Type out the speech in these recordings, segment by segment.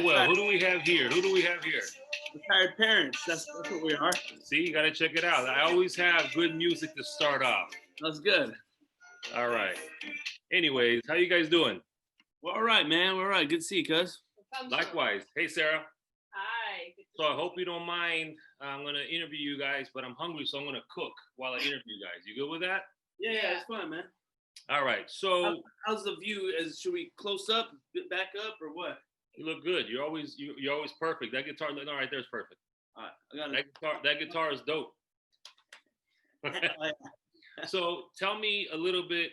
Well, who do we have here? Who do we have here? Retired parents. That's what we are. See, you got to check it out. I always have good music to start off. That's good. All right. Anyways, how you guys doing? Well, all right, man. We're all right. Good to see you, cuz. Likewise. Hey, Sarah. Hi. So I hope you don't mind. I'm going to interview you guys, but I'm hungry, so I'm going to cook while I interview you guys. You good with that? Yeah, it's fine, man. All right. So how's the view? Should we close up, back up, or what? you look good. You're always perfect. That guitar right there is perfect. All right, that guitar is dope. So tell me a little bit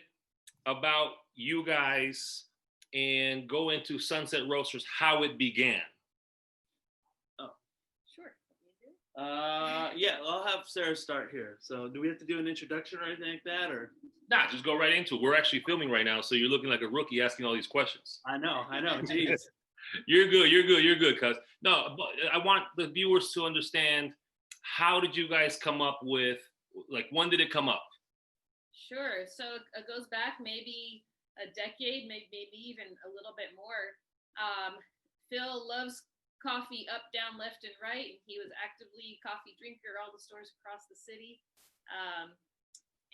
about you guys and go into Sunset Roasters, how it began. Sure. Yeah, I'll have Sarah start here. So do we have to do an introduction or anything like that, or? Nah, just go right into it. We're actually filming right now, so you're looking like a rookie asking all these questions. I know. Jeez. You're good, cuz. No, but I want the viewers to understand, how did you guys come up with, like, when did it come up? Sure. So it goes back maybe a decade, maybe even a little bit more. Phil loves coffee up, down, left, and right. He was actively a coffee drinker, all the stores across the city.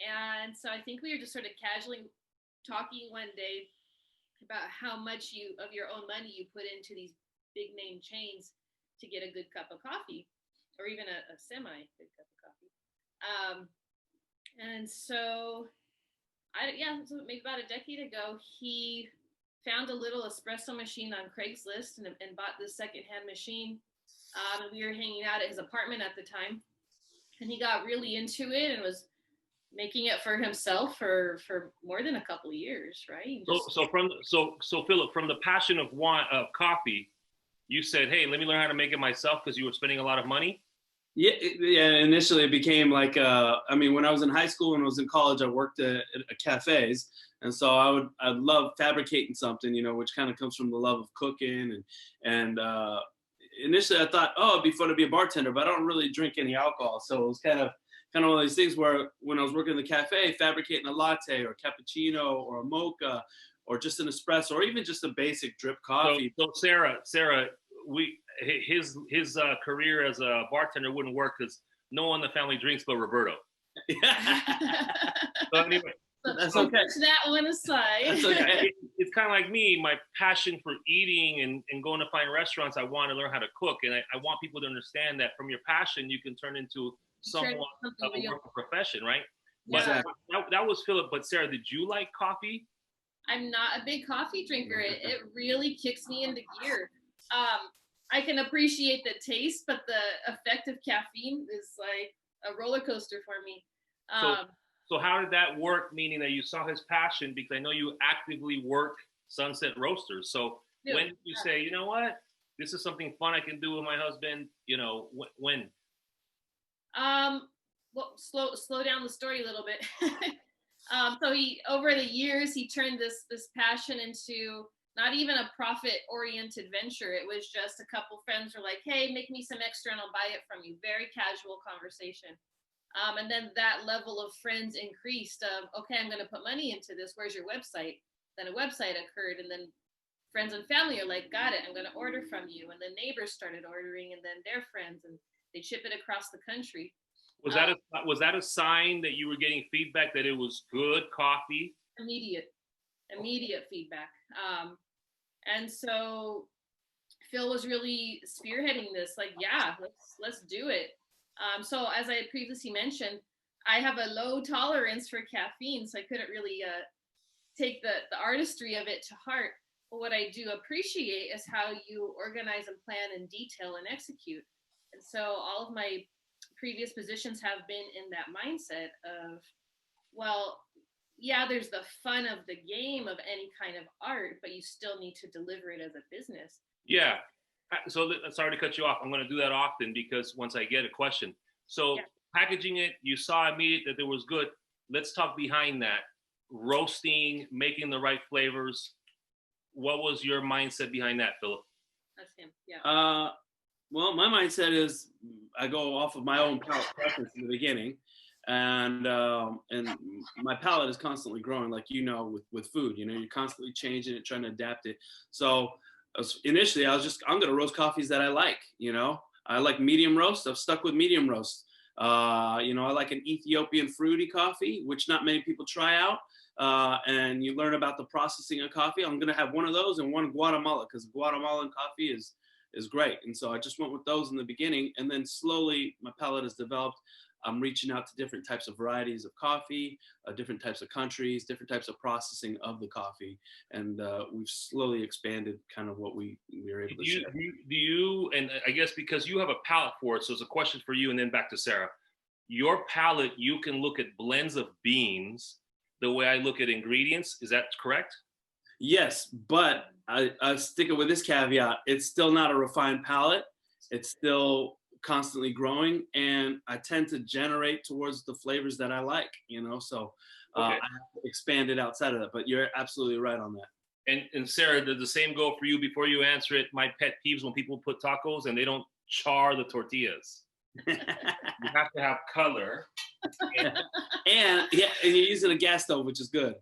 And so I think we were just sort of casually talking one day about how much of your own money you put into these big name chains to get a good cup of coffee, or even a semi good cup of coffee. And so so maybe about a decade ago, he found a little espresso machine on Craigslist and bought this secondhand machine. And we were hanging out at his apartment at the time, and he got really into it and was making it for himself for more than a couple of years, right? So Philip, from the passion of coffee, you said, "Hey, let me learn how to make it myself," because you were spending a lot of money. Yeah. Initially, it became like, when I was in high school and I was in college, I worked at cafes, and so I'd love fabricating something, which kind of comes from the love of cooking, and initially I thought, it'd be fun to be a bartender, but I don't really drink any alcohol, so it was kind of one of these things where when I was working in the cafe, fabricating a latte or cappuccino or a mocha or just an espresso or even just a basic drip coffee. So Sarah, his career as a bartender wouldn't work because no one in the family drinks but Roberto. So anyway, that's okay. Push that one aside. That's okay. It's kind of like me, my passion for eating and going to fine restaurants. I want to learn how to cook, and I want people to understand that from your passion, you can turn into somewhat of a work profession, right? Yeah. But that was Philip. But Sarah, did you like coffee? I'm not a big coffee drinker. It really kicks me into gear. I can appreciate the taste, but the effect of caffeine is like a roller coaster for me. So how did that work? Meaning that you saw his passion, because I know you actively work Sunset Roasters. So when did you say, you know what, this is something fun I can do with my husband? When? Well, slow down the story a little bit. So he, over the years, he turned this passion into not even a profit-oriented venture. It was just a couple friends were like, "Hey, make me some extra and I'll buy it from you." Very casual conversation. And then that level of friends increased of, "Okay, I'm going to put money into this. Where's your website?" Then a website occurred, and then friends and family are like, "Got it, I'm going to order from you." And then neighbors started ordering, and then their friends, and they ship it across the country. Was that a sign that you were getting feedback that it was good coffee? Immediate feedback. And so Phil was really spearheading this, like, yeah, let's do it. So as I had previously mentioned, I have a low tolerance for caffeine, so I couldn't really take the artistry of it to heart. But what I do appreciate is how you organize and plan and detail and execute. And so all of my previous positions have been in that mindset of, well, yeah, there's the fun of the game of any kind of art, but you still need to deliver it as a business. Yeah. So sorry to cut you off. I'm going to do that often because once I get a question. So packaging it, you saw immediately that it was good. Let's talk behind that. Roasting, making the right flavors. What was your mindset behind that, Philip? That's him. Yeah. Well, my mindset is I go off of my own palate preference in the beginning, and my palate is constantly growing, like with food. You're constantly changing it, trying to adapt it. So initially I was just, I'm going to roast coffees that I like, you know. I like medium roast. I've stuck with medium roast. You know, I like an Ethiopian fruity coffee, which not many people try out. And you learn about the processing of coffee. I'm going to have one of those and one Guatemala, because Guatemalan coffee is great. And so I just went with those in the beginning, and then slowly my palate has developed. I'm reaching out to different types of varieties of coffee, different types of countries, different types of processing of the coffee, and we've slowly expanded kind of what we were able to share. Do you, and I guess because you have a palate for it, so it's a question for you, and then back to Sarah. Your palate, you can look at blends of beans the way I look at ingredients. Is that correct? Yes, but I stick it with this caveat. It's still not a refined palate. It's still constantly growing, and I tend to generate towards the flavors that I like, you know, so Okay. I have to expand it outside of that, but you're absolutely right on that. And Sarah, does the same go for you? Before you answer it, my pet peeves when people put tacos and they don't char the tortillas. You have to have color. And yeah, and you're using a gas stove, which is good.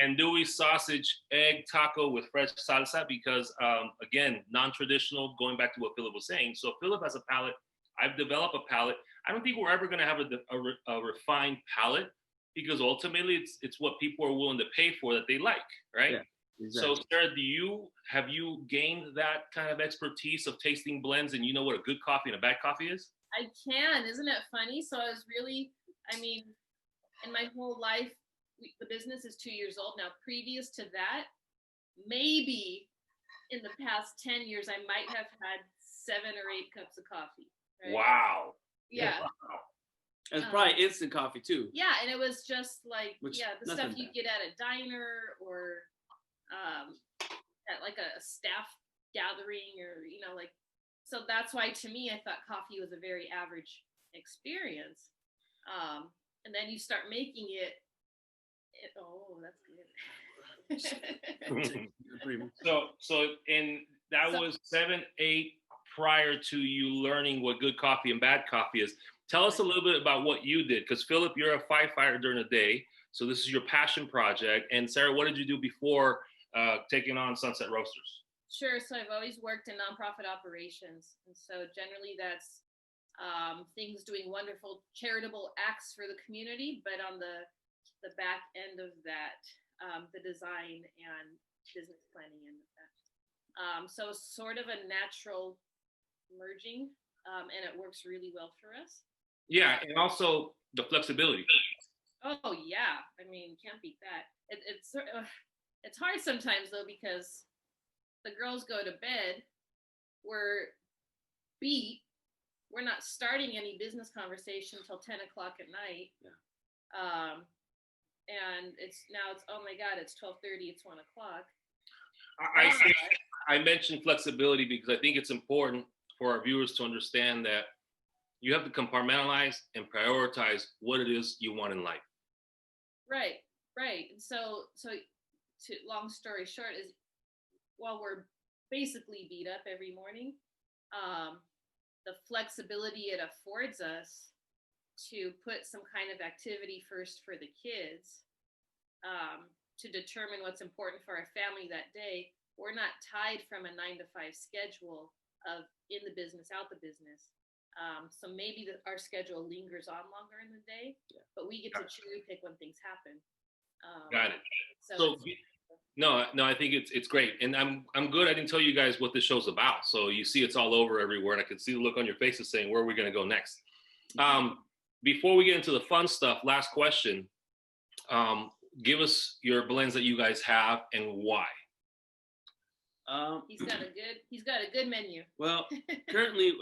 And Dewey sausage egg taco with fresh salsa, because again, non-traditional, going back to what Philip was saying. So Philip has a palate. I've developed a palate. I don't think we're ever going to have a refined palate, because ultimately it's what people are willing to pay for that they like, right? Yeah, exactly. So Sarah, have you gained that kind of expertise of tasting blends, and you know what a good coffee and a bad coffee is? I can. Isn't it funny? So I was really, I mean, in my whole life, the business is 2 years old now. Previous to that, maybe in the past 10 years, I might have had 7 or 8 cups of coffee. Right? Wow. Yeah. Wow. It's probably instant coffee too. Yeah, and it was just like, Which, the stuff you get at a diner or at like a staff gathering, or, you know, like, so that's why to me, I thought coffee was a very average experience. And then you start making it oh, that's good. And that was 7, 8 prior to you learning what good coffee and bad coffee is. Tell us a little bit about what you did, because Philip, you're a firefighter during the day, so this is your passion project. And Sarah, what did you do before taking on Sunset Roasters? Sure. So I've always worked in nonprofit operations, and so generally that's things doing wonderful charitable acts for the community, but on the back end of that, the design and business planning end of that. So sort of a natural merging, and it works really well for us. Yeah, and also the flexibility. Oh yeah, I mean, can't beat that. It's hard sometimes though, because the girls go to bed, we're beat. We're not starting any business conversation until 10 o'clock at night. Yeah. And it's oh my God, it's 12:30, it's 1 o'clock. I mentioned flexibility because I think it's important for our viewers to understand that you have to compartmentalize and prioritize what it is you want in life. Right. And so to long story short is, while we're basically beat up every morning, the flexibility it affords us to put some kind of activity first for the kids, to determine what's important for our family that day. We're not tied from a 9 to 5 schedule of in the business, out the business. So maybe our schedule lingers on longer in the day, but we get to cherry pick when things happen. Got it. So no, I think it's great, and I'm good. I didn't tell you guys what this show's about, so you see it's all over everywhere, and I can see the look on your faces saying, where are we going to go next? Before we get into the fun stuff, last question. Give us your blends that you guys have and why. He's got a good menu. Well, currently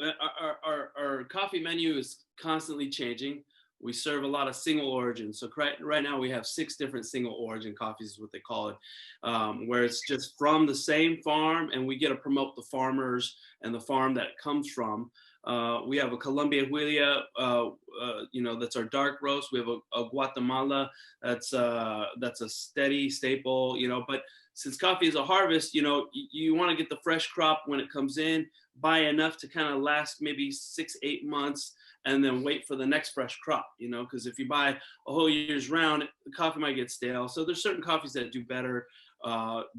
our coffee menu is constantly changing. We serve a lot of single origin. So right now we have 6 different single origin coffees is what they call it, where it's just from the same farm, and we get to promote the farmers and the farm that it comes from. We have a Colombia Huila, that's our dark roast. We have a Guatemala that's a steady staple, but since coffee is a harvest, you want to get the fresh crop when it comes in, buy enough to kind of last maybe 6-8 months, and then wait for the next fresh crop, because if you buy a whole year's round, the coffee might get stale. So there's certain coffees that do better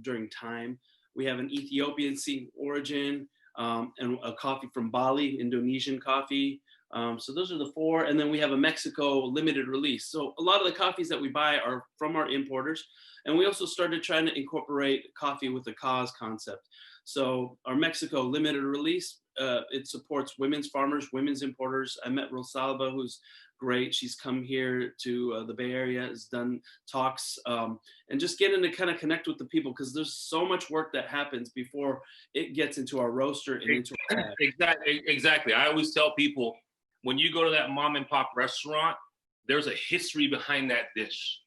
during time. We have an Ethiopian seed origin, and a coffee from Bali, Indonesian coffee. So those are the four. And then we have a Mexico limited release. So a lot of the coffees that we buy are from our importers. And we also started trying to incorporate coffee with the cause concept. So our Mexico limited release, it supports women's farmers, women's importers. I met Rosalba, who's great. She's come here to the Bay Area, has done talks, and just getting to kind of connect with the people, because there's so much work that happens before it gets into our roaster and into our bag. Exactly. I always tell people, when you go to that mom and pop restaurant, there's a history behind that dish.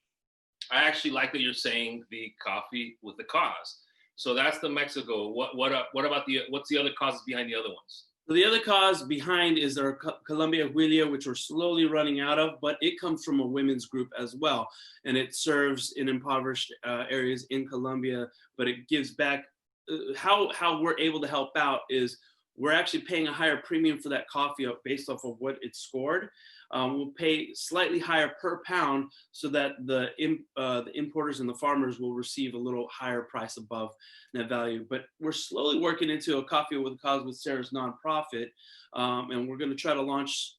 I actually like that you're saying the coffee with the cause. So that's the Mexico. What about what's the other causes behind the other ones? So the other cause behind is our Colombia Huila, which we're slowly running out of, but it comes from a women's group as well. And it serves in impoverished areas in Colombia, but it gives back. How we're able to help out is we're actually paying a higher premium for that coffee based off of what it scored. We'll pay slightly higher per pound so that the importers and the farmers will receive a little higher price above net value. But we're slowly working into a coffee with a cause with Sarah's nonprofit, and we're going to try to launch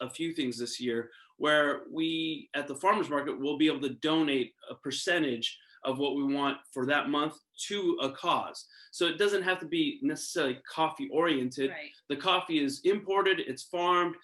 a few things this year where we, at the farmers market, will be able to donate a percentage of what we want for that month to a cause. So it doesn't have to be necessarily coffee oriented. Right. The coffee is imported, it's farmed,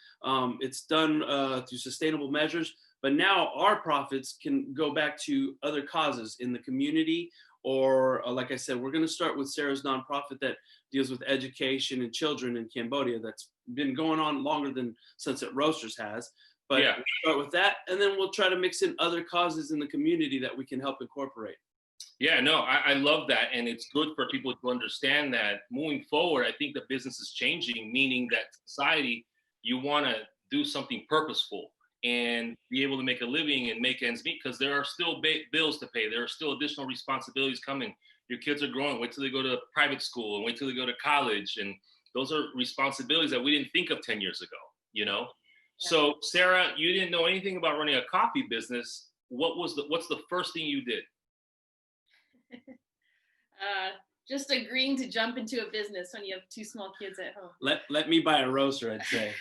it's done through sustainable measures, but now our profits can go back to other causes in the community, or like I said, we're gonna start with Sarah's nonprofit that deals with education and children in Cambodia. That's been going on longer than Sunset Roasters has. But yeah, we'll start with that, and then we'll try to mix in other causes in the community that we can help incorporate. Yeah, no, I love that. And it's good for people to understand that moving forward, I think the business is changing, meaning that society, you want to do something purposeful and be able to make a living and make ends meet, because there are still bills to pay. There are still additional responsibilities coming. Your kids are growing. Wait till they go to private school and wait till they go to college. And those are responsibilities that we didn't think of 10 years ago, you know? So Sarah, you didn't know anything about running a coffee business. What's the first thing you did? Just agreeing to jump into a business when you have two small kids at home. Let me buy a roaster, I'd say.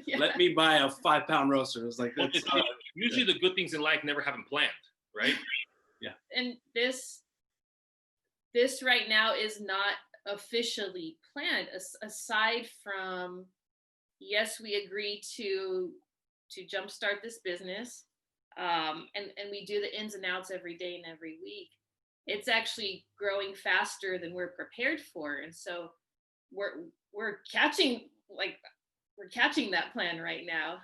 Yeah. Let me buy a 5-pound roaster. It was like, that's, usually the good things in life never happen planned, right? Yeah. And this right now is not officially planned, aside from, yes, we agree to jumpstart this business, and we do the ins and outs every day and every week. It's actually growing faster than we're prepared for, and so we're catching that plan right now.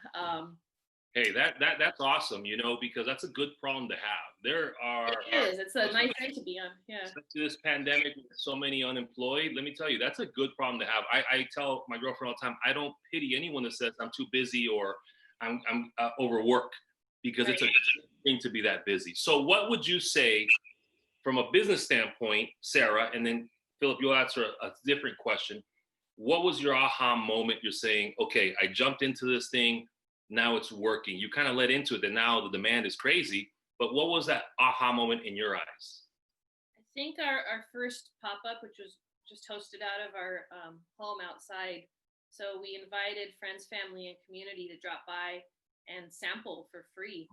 Hey, that's awesome, you know, because that's a good problem to have. It's a nice thing to be on. Yeah. Especially this pandemic with so many unemployed. Let me tell you, that's a good problem to have. I tell my girlfriend all the time, I don't pity anyone that says I'm too busy or I'm overworked, because Right. It's a good thing to be that busy. So what would you say from a business standpoint, Sarah, and then Philip, you'll answer a different question. What was your aha moment? You're saying, okay, I jumped into this thing, now it's working. You kind of led into it that now the demand is crazy, but what was that aha moment in your eyes? I think our first pop-up, which was just hosted out of our home outside. So we invited friends, family, and community to drop by and sample for free.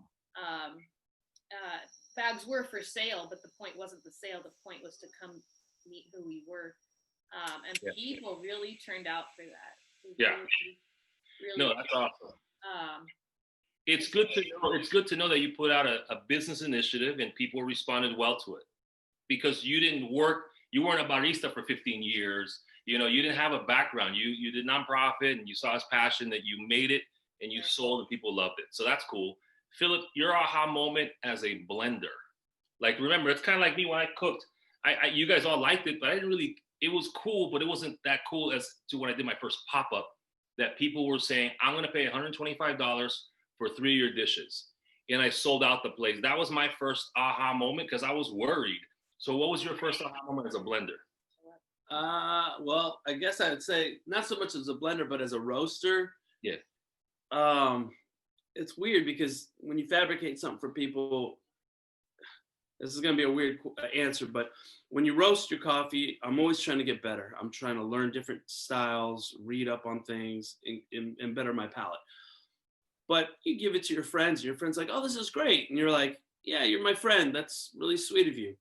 Bags were for sale, but the point wasn't the sale. The point was to come meet who we were. And people really turned out for that. Really No, that's awesome. It's good to know that you put out a business initiative and people responded well to it, because you weren't a barista for 15 years. You know, you didn't have a background. You did nonprofit and you saw his passion, that you made it and you sold and people loved it. So that's cool. Philip, your aha moment as a blender. Like, remember, it's kind of like me when I cooked. You guys all liked it, but I didn't really, it was cool, but it wasn't that cool as to when I did my first pop-up, that people were saying, I'm going to pay $125 for 3 of your dishes. And I sold out the place. That was my first aha moment, because I was worried. So what was your first aha moment as a blender? Well, I guess I would say not so much as a blender, but as a roaster. Yeah. It's weird because when you fabricate something for people, this is going to be a weird answer, but when you roast your coffee, I'm always trying to get better. I'm trying to learn different styles, read up on things, and better my palate. But you give it to your friends, and your friend's like, oh, this is great. And you're like, yeah, you're my friend. That's really sweet of you.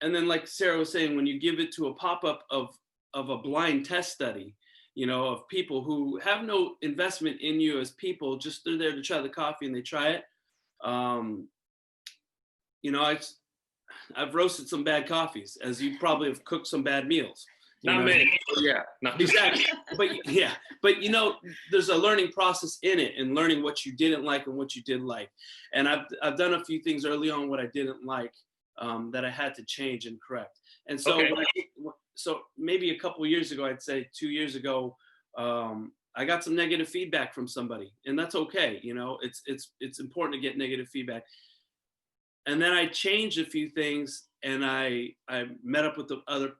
And then, like Sarah was saying, when you give it to a pop-up of a blind test study, you know, of people who have no investment in you as people, just they're there to try the coffee and they try it. You know, I've roasted some bad coffees, as you probably have cooked some bad meals. Not many. Yeah. Not exactly. But you know, there's a learning process in it, and learning what you didn't like and what you did like. And I've done a few things early on what I didn't like that I had to change and correct. And so so maybe a couple of years ago, I'd say 2 years ago, I got some negative feedback from somebody, and that's okay. You know, it's important to get negative feedback. And then I changed a few things, and I met up with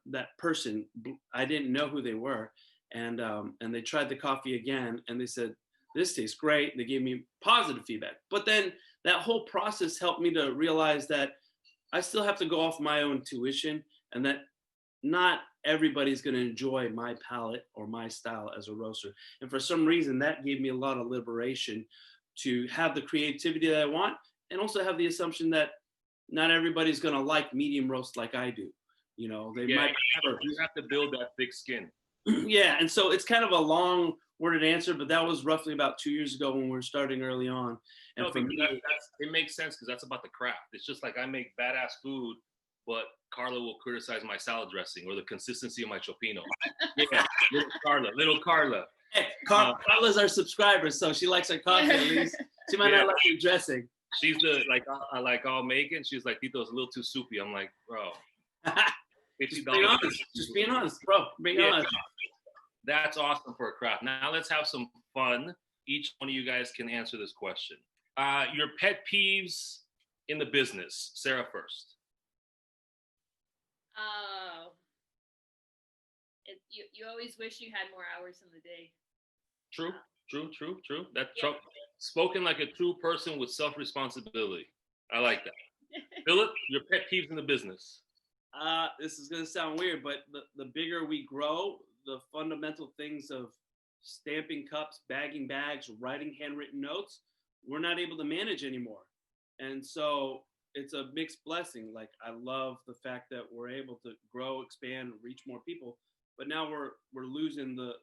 that person. I didn't know who they were, and they tried the coffee again, and they said, this tastes great. They gave me positive feedback. But then that whole process helped me to realize that I still have to go off my own intuition, and that not everybody's going to enjoy my palate or my style as a roaster. And for some reason, that gave me a lot of liberation to have the creativity that I want, and also have the assumption that not everybody's going to like medium roast like I do. You know, they might. You have to build that thick skin. Yeah, and so it's kind of a long worded answer, but that was roughly about 2 years ago when we were starting early on. And no, it makes sense because that's about the craft. It's just like I make badass food, but Carla will criticize my salad dressing or the consistency of my chopino. Yeah, little Carla. Hey, Carla's our subscriber, so she likes our coffee at least. She might not like your dressing. She's the I'll make it. And she's like, Tito's a little too soupy. I'm like, bro. Just being honest, bro. Being honest. That's awesome for a craft. Now let's have some fun. Each one of you guys can answer this question. Your pet peeves in the business. Sarah first. You always wish you had more hours in the day. True. That's spoken like a true person with self-responsibility. I like that. Philip, your pet peeves in the business. This is going to sound weird, but the bigger we grow, the fundamental things of stamping cups, bagging bags, writing handwritten notes, we're not able to manage anymore. And so it's a mixed blessing. Like, I love the fact that we're able to grow, expand, reach more people, but now we're losing the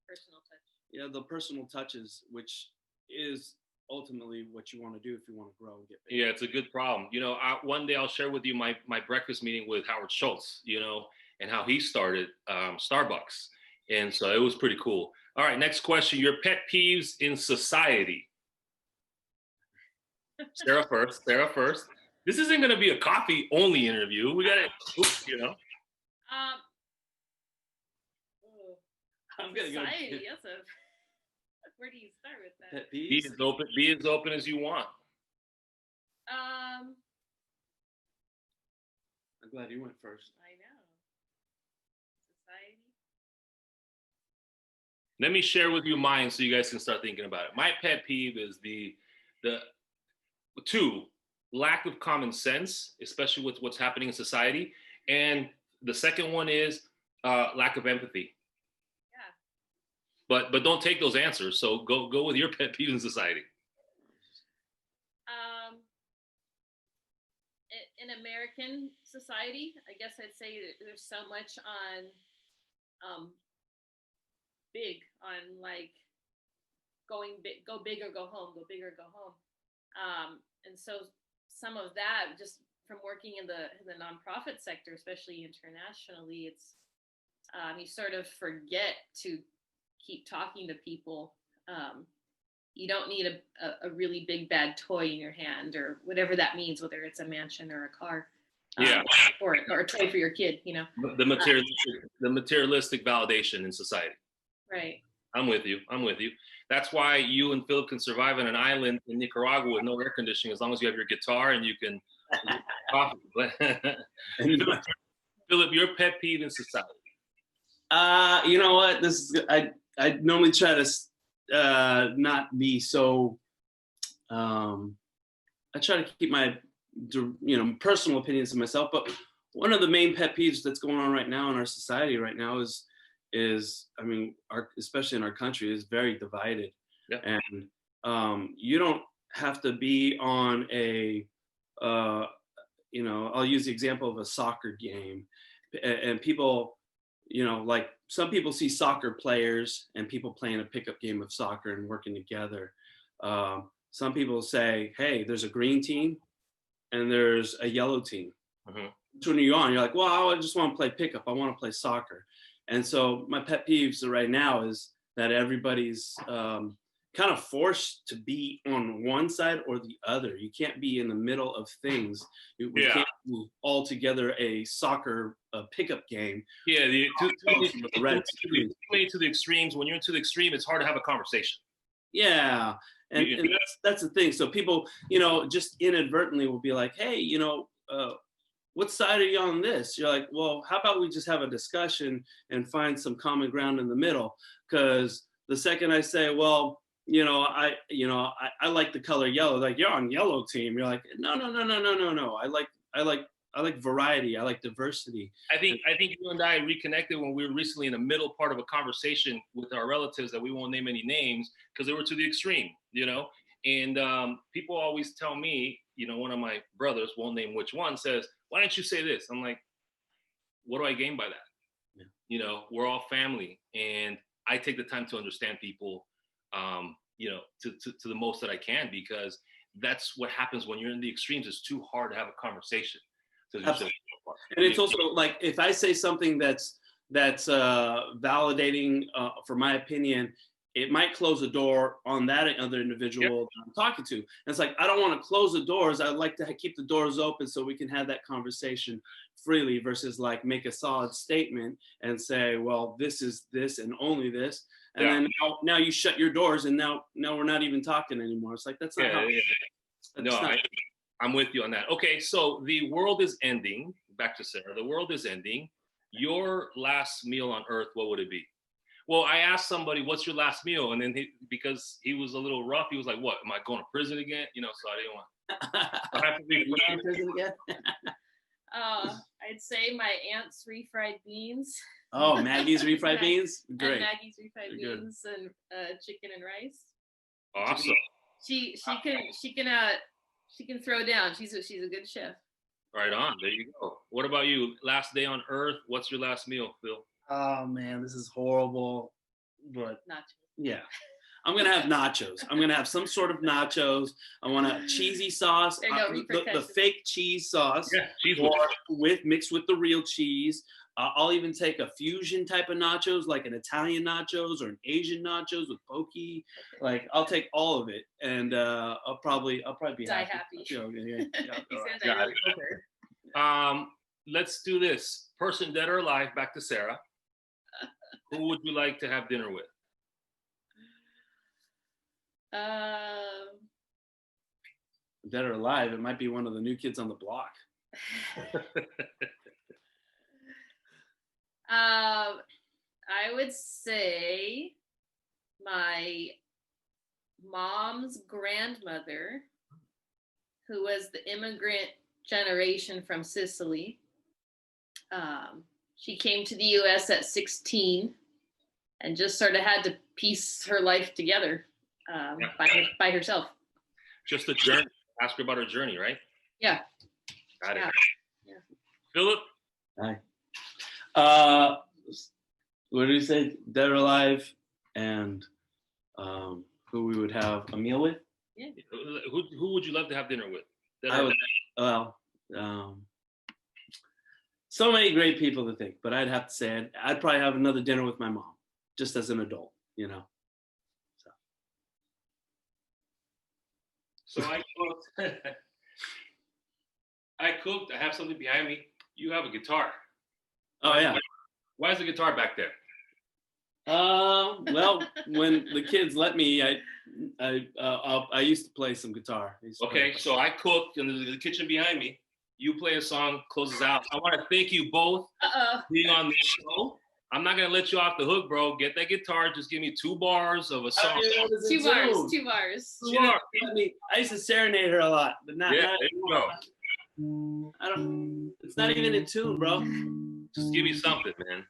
personal touch. Yeah, the personal touches, which is ultimately what you want to do if you want to grow and get big. Yeah, it's a good problem. You know, one day I'll share with you my breakfast meeting with Howard Schultz, you know, and how he started Starbucks. And so it was pretty cool. All right, next question. Your pet peeves in society. Sarah first. This isn't going to be a coffee only interview. We got to, you know. I'm going to go. Yes, where do you start with that? Pet peeves? Be as open as you want. I'm glad you went first. I know. Society. Let me share with you mine so you guys can start thinking about it. My pet peeve is the lack of common sense, especially with what's happening in society. And the second one is lack of empathy. But don't take those answers. So go with your pet peeve in society. In American society, I guess I'd say that there's so much on like going big, go big or go home, go big or go home. And so some of that, just from working in the nonprofit sector, especially internationally, it's you sort of forget to keep talking to people. You don't need a really big bad toy in your hand or whatever that means, whether it's a mansion or a car, or a toy for your kid, you know. The materialistic validation in society. Right. I'm with you. That's why you and Philip can survive on an island in Nicaragua with no air conditioning, as long as you have your guitar and you can coffee. Philip, your pet peeve in society. You know what? This is I normally try to not be so. I try to keep my personal opinions of myself, but one of the main pet peeves that's going on right now in our society right now is I mean, especially in our country, is very divided. Yeah. And you don't have to be on a, I'll use the example of a soccer game, and people, like some people see soccer players and people playing a pickup game of soccer and working together. Some people say, hey, there's a green team and there's a yellow team. Mm-hmm. Which one are you on? You're like, well, I just want to play pickup. I want to play soccer. And so my pet peeves right now is that everybody's kind of forced to be on one side or the other. You can't be in the middle of things. We can't do all together a soccer pickup game. Yeah, too many to the extremes. When you're into the extreme, it's hard to have a conversation. Yeah, and that's the thing. So people, just inadvertently will be like, hey, what side are you on this? You're like, well, how about we just have a discussion and find some common ground in the middle? Because the second I say, well, I like the color yellow, like you're on yellow team. You're like, no. I like variety. I like diversity. I think you and I reconnected when we were recently in the middle part of a conversation with our relatives that we won't name any names because they were to the extreme, And people always tell me, one of my brothers, won't name which one, says, why don't you say this? I'm like, what do I gain by that? Yeah. We're all family, and I take the time to understand people, to the most that I can, because that's what happens when you're in the extremes. It's too hard to have a conversation. And it's also like, if I say something that's validating for my opinion, it might close the door on that other individual that I'm talking to. And it's like, I don't want to close the doors. I'd like to keep the doors open so we can have that conversation freely, versus like make a solid statement and say, well, this is this and only this. And then now you shut your doors, and now we're not even talking anymore. It's like, that's not how. No, I'm with you on that. Okay, so the world is ending. Back to Sarah. The world is ending. Your last meal on earth, what would it be? Well, I asked somebody, what's your last meal? And then because he was a little rough, he was like, what, am I going to prison again? So I didn't want I have to be in prison again. I'd say my aunt's refried beans. Oh, Maggie's refried beans? Great. And Maggie's refried beans and chicken and rice. Awesome. She can throw down. She's a good chef. Right on. There you go. What about you? Last day on earth. What's your last meal, Phil? Oh man, this is horrible. But nachos. Yeah. I'm gonna have nachos. I'm gonna have some sort of nachos. I want a cheesy sauce, the fake cheese sauce, mixed with the real cheese. I'll even take a fusion type of nachos, like an Italian nachos or an Asian nachos with poke. Like, I'll take all of it, and I'll probably be happy. Let's do this. Person, dead or alive. Back to Sarah. Who would you like to have dinner with? Dead or alive, it might be one of the new kids on the block. I would say my mom's grandmother, who was the immigrant generation from Sicily. She came to the U.S. at 16 and just sort of had to piece her life together by herself. Just a journey. Ask her about her journey, right? Yeah. Got it. Yeah. Philip? Hi. What did you say? Dead or alive, and who we would have a meal with? Yeah. Who would you love to have dinner with? So many great people to think, but I'd have to say I'd probably have another dinner with my mom, just as an adult, So I cooked. I have something behind me. You have a guitar. Oh yeah. Why is the guitar back there? Well, when the kids let me, I used to play some guitar. Okay, so I cooked in the kitchen behind me. You play a song, closes out. I want to thank you both for being on the show. I'm not gonna let you off the hook, bro. Get that guitar. Just give me 2 bars of a song. Two bars. I used to serenade her a lot, but not. Yeah, there you go. It's not even in tune, bro. Just give me something, man.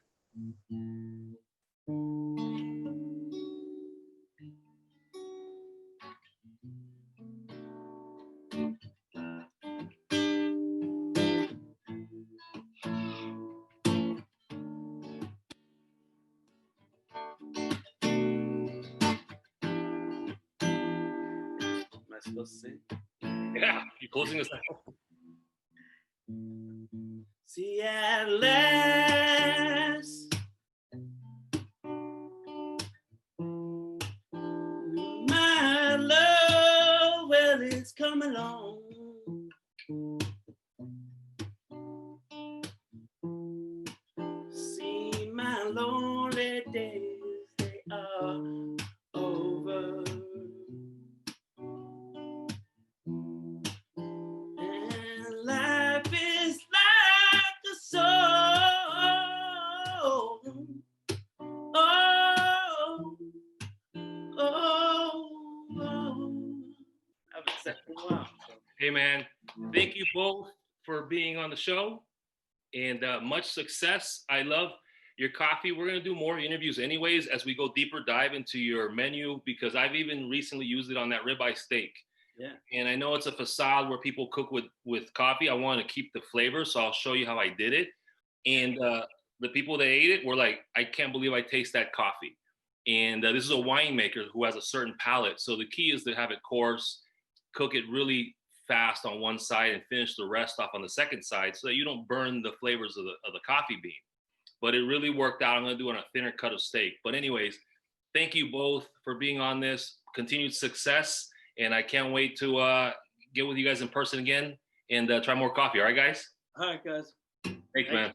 Am I supposed to sing? Yeah, you closing us out. See, at last, my love, well, it's come along. See, my lonely days, they are over. And life is like a song. Oh, I've accepted wow. Hey, man, thank you both for being on the show, and much success. I love your coffee. We're gonna do more interviews anyways as we go deeper dive into your menu, because I've even recently used it on that ribeye steak. Yeah. And I know it's a facade where people cook with coffee. I want to keep the flavor, so I'll show you how I did it. And the people that ate it were like, I can't believe I taste that coffee. And this is a winemaker who has a certain palate. So the key is to have it coarse, cook it really fast on one side and finish the rest off on the second side so that you don't burn the flavors of the coffee bean. But it really worked out. I'm going to do it on a thinner cut of steak. But anyways, thank you both for being on this. Continued success. And I can't wait to get with you guys in person again and try more coffee. All right, guys? All right, guys. Thanks, man.